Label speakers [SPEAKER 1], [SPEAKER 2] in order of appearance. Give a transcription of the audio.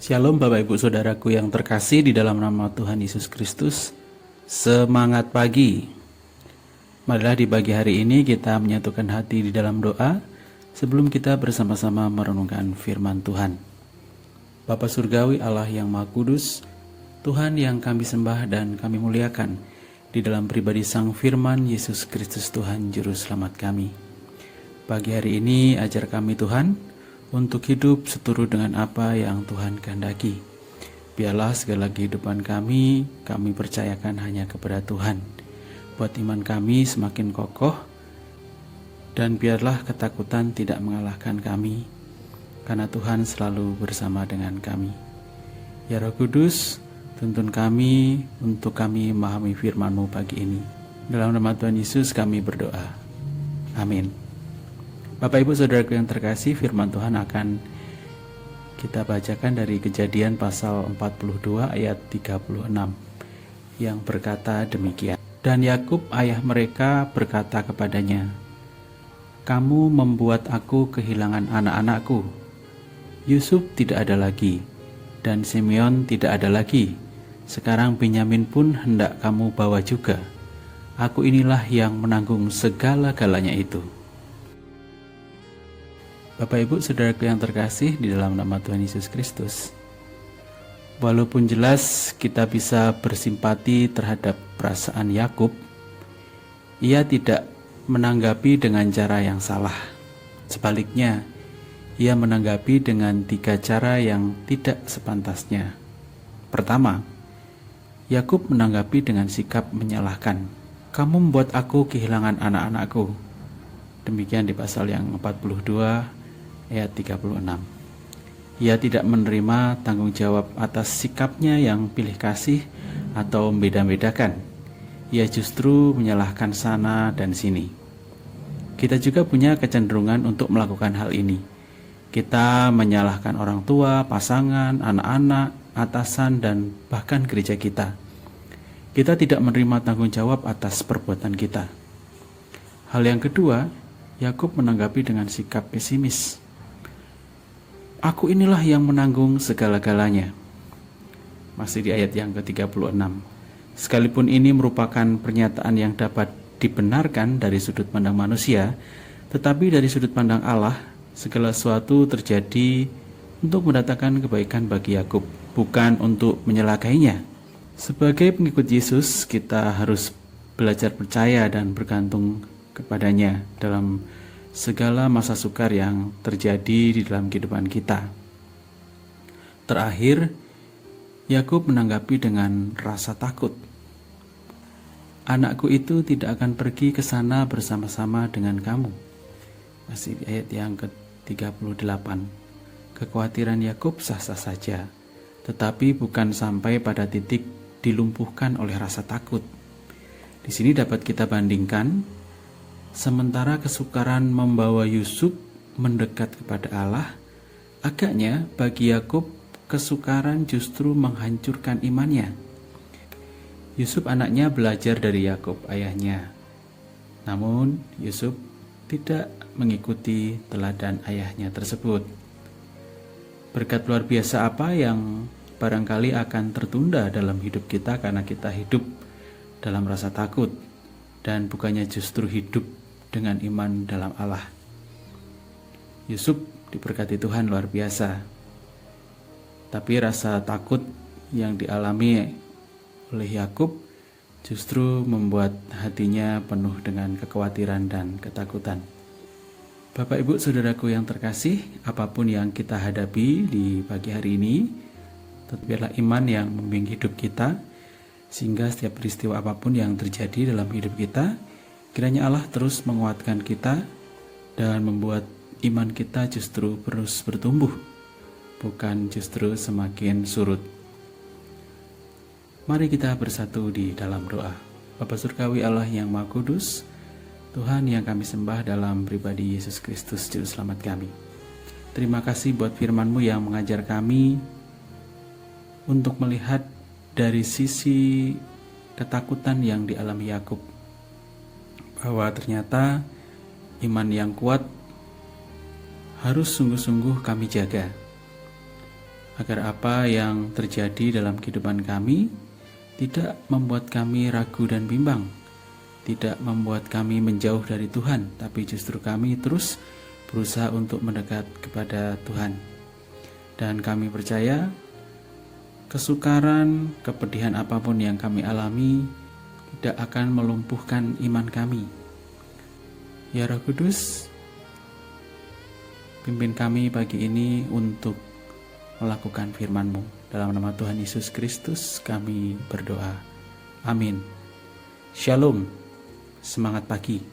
[SPEAKER 1] Shalom Bapak Ibu Saudaraku yang terkasih di dalam nama Tuhan Yesus Kristus. Semangat pagi. Marilah di pagi hari ini kita menyatukan hati di dalam doa sebelum kita bersama-sama merenungkan firman Tuhan. Bapa Surgawi, Allah yang Maha Kudus, Tuhan yang kami sembah dan kami muliakan di dalam pribadi Sang Firman Yesus Kristus Tuhan Juru Selamat kami. Pagi hari ini ajar kami Tuhan untuk hidup seturut dengan apa yang Tuhan kehendaki. Biarlah segala kehidupan kami percayakan hanya kepada Tuhan. Buat iman kami semakin kokoh, dan biarlah ketakutan tidak mengalahkan kami, karena Tuhan selalu bersama dengan kami. Ya Roh Kudus, tuntun kami untuk kami memahami firman-Mu pagi ini. Dalam nama Tuhan Yesus kami berdoa. Amin. Bapak Ibu Saudaraku yang terkasih, firman Tuhan akan kita bacakan dari Kejadian pasal 42 ayat 36 yang berkata demikian. Dan Yakub ayah mereka berkata kepadanya, "Kamu membuat aku kehilangan anak-anakku. Yusuf tidak ada lagi, dan Simeon tidak ada lagi. Sekarang Benyamin pun hendak kamu bawa juga. Aku inilah yang menanggung segala-galanya itu." Bapak Ibu Saudaraku yang terkasih di dalam nama Tuhan Yesus Kristus, walaupun jelas kita bisa bersimpati terhadap perasaan Yakub, ia tidak menanggapi dengan cara yang salah. Sebaliknya, ia menanggapi dengan 3 cara yang tidak sepantasnya. Pertama, Yakub menanggapi dengan sikap menyalahkan. "Kamu membuat aku kehilangan anak-anakku." Demikian di pasal yang 42 ayat 36. Ia tidak menerima tanggung jawab atas sikapnya yang pilih kasih atau membeda-bedakan. Ia justru menyalahkan sana dan sini. Kita juga punya kecenderungan untuk melakukan hal ini. Kita menyalahkan orang tua, pasangan, anak-anak, atasan, dan bahkan gereja kita. Kita tidak menerima tanggung jawab atas perbuatan kita. Hal yang kedua, Yakub menanggapi dengan sikap pesimis. "Aku inilah yang menanggung segala-galanya." Masih di ayat yang ke-36. Sekalipun ini merupakan pernyataan yang dapat dibenarkan dari sudut pandang manusia, tetapi dari sudut pandang Allah, segala sesuatu terjadi untuk mendatangkan kebaikan bagi Yakub, bukan untuk menyelakainya. Sebagai pengikut Yesus, kita harus belajar percaya dan bergantung kepadanya dalam segala masa sukar yang terjadi di dalam kehidupan kita. Terakhir, Yakub menanggapi dengan rasa takut. "Anakku itu tidak akan pergi ke sana bersama-sama dengan kamu." Masih di ayat yang ke-38. Kekhawatiran Yakub sah-sah saja, tetapi bukan sampai pada titik dilumpuhkan oleh rasa takut. Di sini dapat kita bandingkan. Sementara kesukaran membawa Yusuf mendekat kepada Allah, agaknya bagi Yakub kesukaran justru menghancurkan imannya. Yusuf anaknya belajar dari Yakub ayahnya. Namun Yusuf tidak mengikuti teladan ayahnya tersebut. Berkat luar biasa apa yang barangkali akan tertunda dalam hidup kita karena kita hidup dalam rasa takut dan bukannya justru hidup dengan iman dalam Allah. Yusuf diberkati Tuhan luar biasa, tapi rasa takut yang dialami oleh Yakub justru membuat hatinya penuh dengan kekhawatiran dan ketakutan. Bapak Ibu Saudaraku yang terkasih, apapun yang kita hadapi di pagi hari ini, tetaplah iman yang membimbing hidup kita, sehingga setiap peristiwa apapun yang terjadi dalam hidup kita, kiranya Allah terus menguatkan kita dan membuat iman kita justru terus bertumbuh, bukan justru semakin surut. Mari kita bersatu di dalam doa. Bapa Surgawi, Allah yang Maha Kudus, Tuhan yang kami sembah dalam pribadi Yesus Kristus Juru Selamat kami. Terima kasih buat firman-Mu yang mengajar kami untuk melihat dari sisi ketakutan yang dialami Yakub, bahwa ternyata iman yang kuat harus sungguh-sungguh kami jaga. agar apa yang terjadi dalam kehidupan kami tidak membuat kami ragu dan bimbang, tidak membuat kami menjauh dari Tuhan, tapi justru kami terus berusaha untuk mendekat kepada Tuhan. Dan kami percaya kesukaran, kepedihan apapun yang kami alami tidak akan melumpuhkan iman kami. Ya Roh Kudus, pimpin kami pagi ini untuk melakukan firman-Mu. Dalam nama Tuhan Yesus Kristus kami berdoa. Amin. Shalom. Semangat pagi.